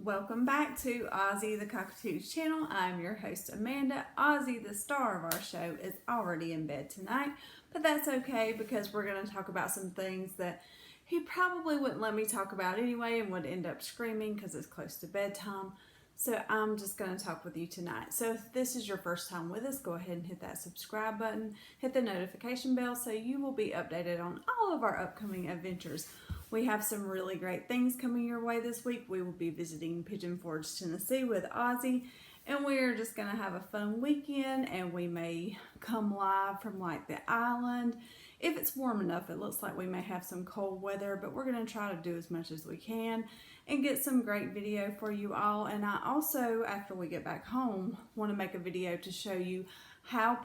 Welcome back to Ozzy the Cockatoo's channel. I'm your host Amanda. Ozzy, the star of our show, is already in bed tonight, but that's okay because we're going to talk about some things that he probably wouldn't let me talk about anyway and would end up screaming because it's close to bedtime. So I'm just going to talk with you tonight. So if this is your first time with us, go ahead and hit that subscribe button, hit the notification bell so you will be updated on all of our upcoming adventures. We have some really great things coming your way this week. We will be visiting Pigeon Forge, Tennessee with Ozzy, and we're just going to have a fun weekend, and we may come live from like the island. If it's warm enough, it looks like we may have some cold weather, but we're going to try to do as much as we can and get some great video for you all. And I also, after we get back home, want to make a video to show you how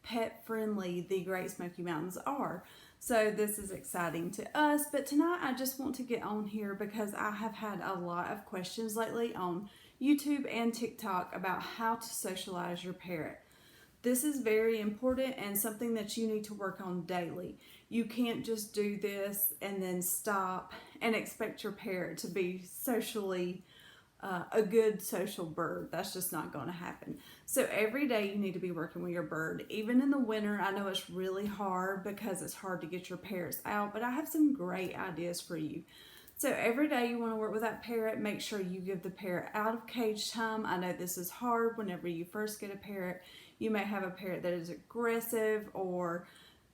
pet friendly the Great Smoky Mountains are. So this is exciting to us, but tonight I just want to get on here because I have had a lot of questions lately on YouTube and TikTok about how to socialize your parrot. This is very important and something that you need to work on daily. You can't just do this and then stop and expect your parrot to be socially a good social bird. That's just not going to happen. So every day you need to be working with your bird. Even in the winter, I know it's really hard because it's hard to get your parrots out, but I have some great ideas for you. So every day you want to work with that parrot, make sure you give the parrot out of cage time. I know this is hard whenever you first get a parrot. You may have a parrot that is aggressive or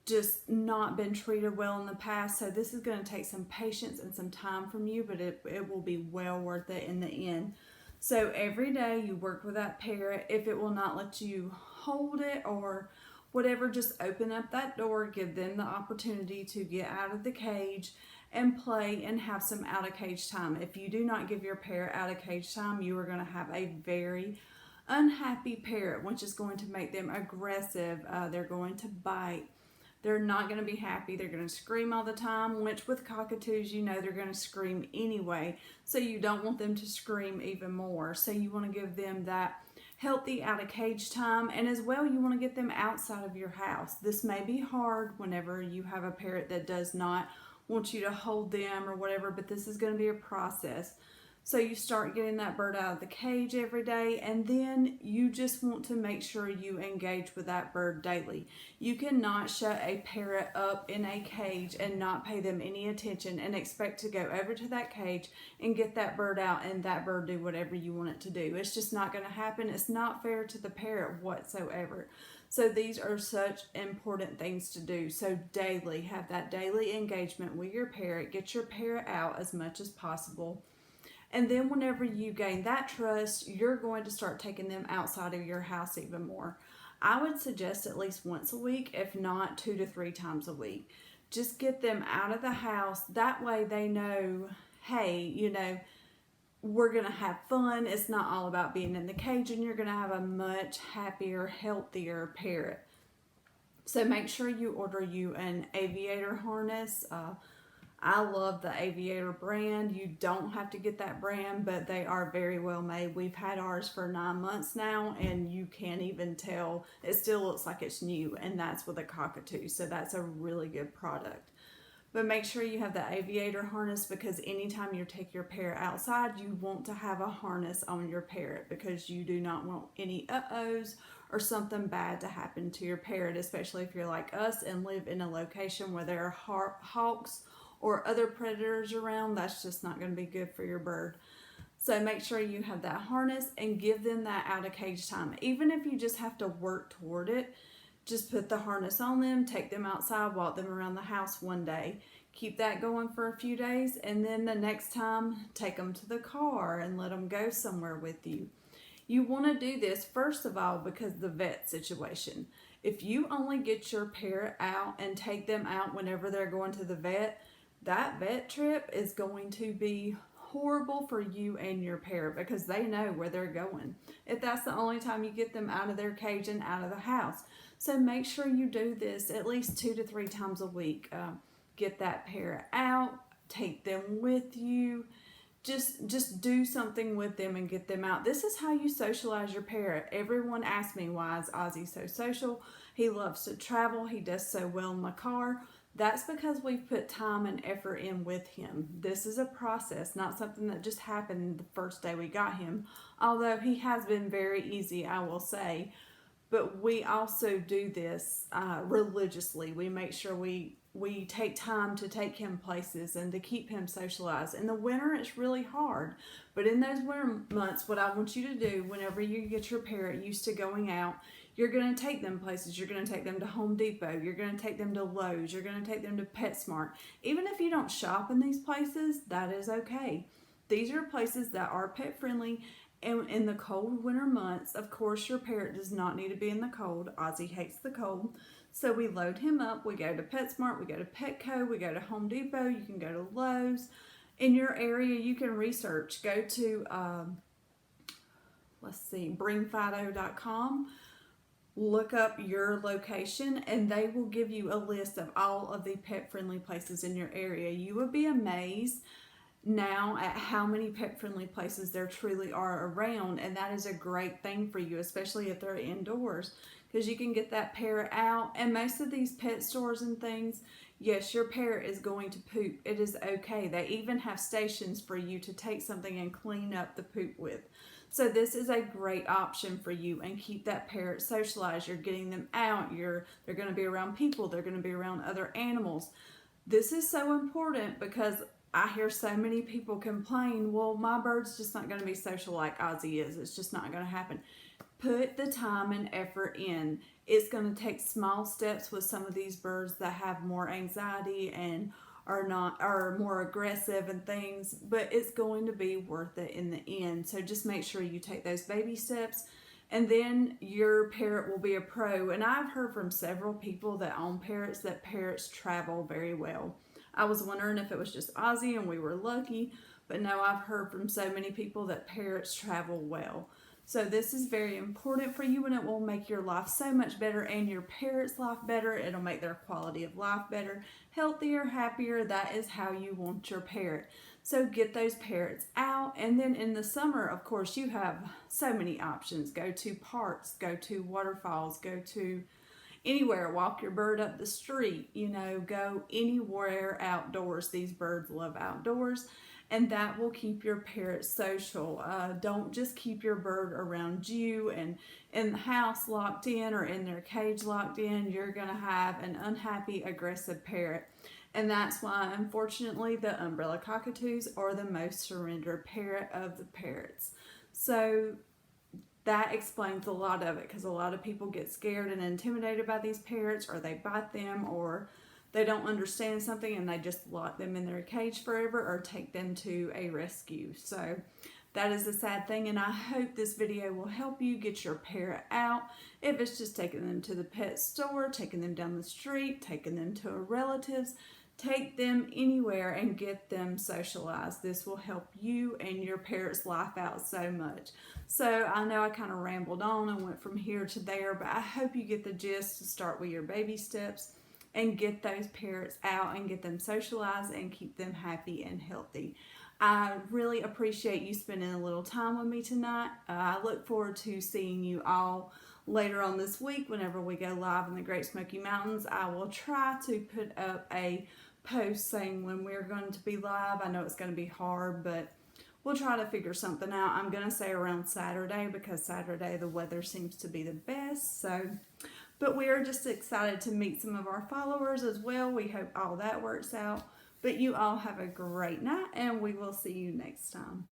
just not been treated well in the past. So this is going to take some patience and some time from you, but it will be well worth it in the end. So every day you work with that parrot. If it will not let you hold it or whatever, just open up that door, give them the opportunity to get out of the cage and play and have some out of cage time. If you do not give your parrot out of cage time, you are going to have a very unhappy parrot, which is going to make them aggressive. They're going to bite. They're not going to be happy. They're going to scream all the time, which with cockatoos, you know they're going to scream anyway. So you don't want them to scream even more. So you want to give them that healthy out of cage time. And as well, you want to get them outside of your house. This may be hard whenever you have a parrot that does not want you to hold them or whatever, but this is going to be a process. So you start getting that bird out of the cage every day, and then you just want to make sure you engage with that bird daily. You cannot shut a parrot up in a cage and not pay them any attention and expect to go over to that cage and get that bird out and that bird do whatever you want it to do. It's just not going to happen. It's not fair to the parrot whatsoever. So these are such important things to do. So daily, have that daily engagement with your parrot. Get your parrot out as much as possible. And then whenever you gain that trust, you're going to start taking them outside of your house even more. I would suggest at least once a week, if not 2 to 3 times a week. Just get them out of the house. That way they know, hey, you know, we're going to have fun. It's not all about being in the cage, and you're going to have a much happier, healthier parrot. So make sure you order you an Aviator Harness. I love the Aviator brand. You don't have to get that brand, but they are very well made. We've had ours for 9 months now, and you can't even tell. It still looks like it's new, and that's with a cockatoo. So that's a really good product. But make sure you have the Aviator Harness, because anytime you take your parrot outside, you want to have a harness on your parrot because you do not want any uh-ohs or something bad to happen to your parrot, especially if you're like us and live in a location where there are hawks or other predators around. That's just not going to be good for your bird. So make sure you have that harness and give them that out of cage time. Even if you just have to work toward it, just put the harness on them, take them outside, walk them around the house one day. Keep that going for a few days, and then the next time, take them to the car and let them go somewhere with you. You want to do this, first of all, because of the vet situation. If you only get your parrot out and take them out whenever they're going to the vet, that vet trip is going to be horrible for you and your parrot because they know where they're going if that's the only time you get them out of their cage and out of the house. So make sure you do this at least 2 to 3 times a week. Get that parrot out, take them with you. Just do something with them and get them out. This is how you socialize your parrot. Everyone asks me, why is Ozzy so social? He loves to travel. He does so well in the car. That's because we've put time and effort in with him. This is a process, not something that just happened the first day we got him, although he has been very easy, I will say. But we also do this religiously. We make sure we take time to take him places and to keep him socialized. In the winter, it's really hard. But in those winter months, what I want you to do whenever you get your parrot used to going out, you're going to take them places. You're going to take them to Home Depot. You're going to take them to Lowe's. You're going to take them to Petsmart. Even if you don't shop in these places, that is okay. These are places that are pet friendly. And in the cold winter months, of course, your parrot does not need to be in the cold. Ozzy hates the cold. So we load him up. We go to PetSmart. We go to Petco. We go to Home Depot. You can go to Lowe's. In your area, you can research. Go to, bringfido.com. Look up your location, and they will give you a list of all of the pet-friendly places in your area. You will be amazed now at how many pet-friendly places there truly are around, and that is a great thing for you, especially if they're indoors, because you can get that parrot out. And most of these pet stores and things, yes, your parrot is going to poop. It is okay. They even have stations for you to take something and clean up the poop with. So this is a great option for you, and keep that parrot socialized. You're getting them out. They're going to be around people. They're going to be around other animals. This is so important because I hear so many people complain, well, my bird's just not going to be social like Ozzy is. It's just not going to happen. Put the time and effort in. It's going to take small steps with some of these birds that have more anxiety and are more aggressive and things, but it's going to be worth it in the end. So just make sure you take those baby steps, and then your parrot will be a pro. And I've heard from several people that own parrots that parrots travel very well. I was wondering if it was just Ozzy and we were lucky, but no, I've heard from so many people that parrots travel well. So this is very important for you, and it will make your life so much better and your parrot's life better. It'll make their quality of life better, healthier, happier. That is how you want your parrot. So get those parrots out. And then in the summer, of course, you have so many options. Go to parks, go to waterfalls, go to anywhere, walk your bird up the street, go anywhere outdoors. These birds love outdoors, and that will keep your parrot social. Don't just keep your bird around you and in the house locked in or in their cage locked in. You're going to have an unhappy, aggressive parrot. And that's why, unfortunately, the umbrella cockatoos are the most surrendered parrot of the parrots. So that explains a lot of it, because a lot of people get scared and intimidated by these parrots, or they bite them, or they don't understand something and they just lock them in their cage forever or take them to a rescue. So that is a sad thing, and I hope this video will help you get your parrot out. If it's just taking them to the pet store, taking them down the street, taking them to a relative's, take them anywhere and get them socialized. This will help you and your parrot's life out so much. So I know I kind of rambled on and went from here to there, but I hope you get the gist to start with your baby steps and get those parrots out and get them socialized and keep them happy and healthy. I really appreciate you spending a little time with me tonight. I look forward to seeing you all later on this week whenever we go live in the Great Smoky Mountains. I will try to put up a post saying when we're going to be live. I know it's going to be hard, but we'll try to figure something out. I'm going to say around Saturday, because Saturday the weather seems to be the best. But we are just excited to meet some of our followers as well. We hope all that works out. But you all have a great night, and we will see you next time.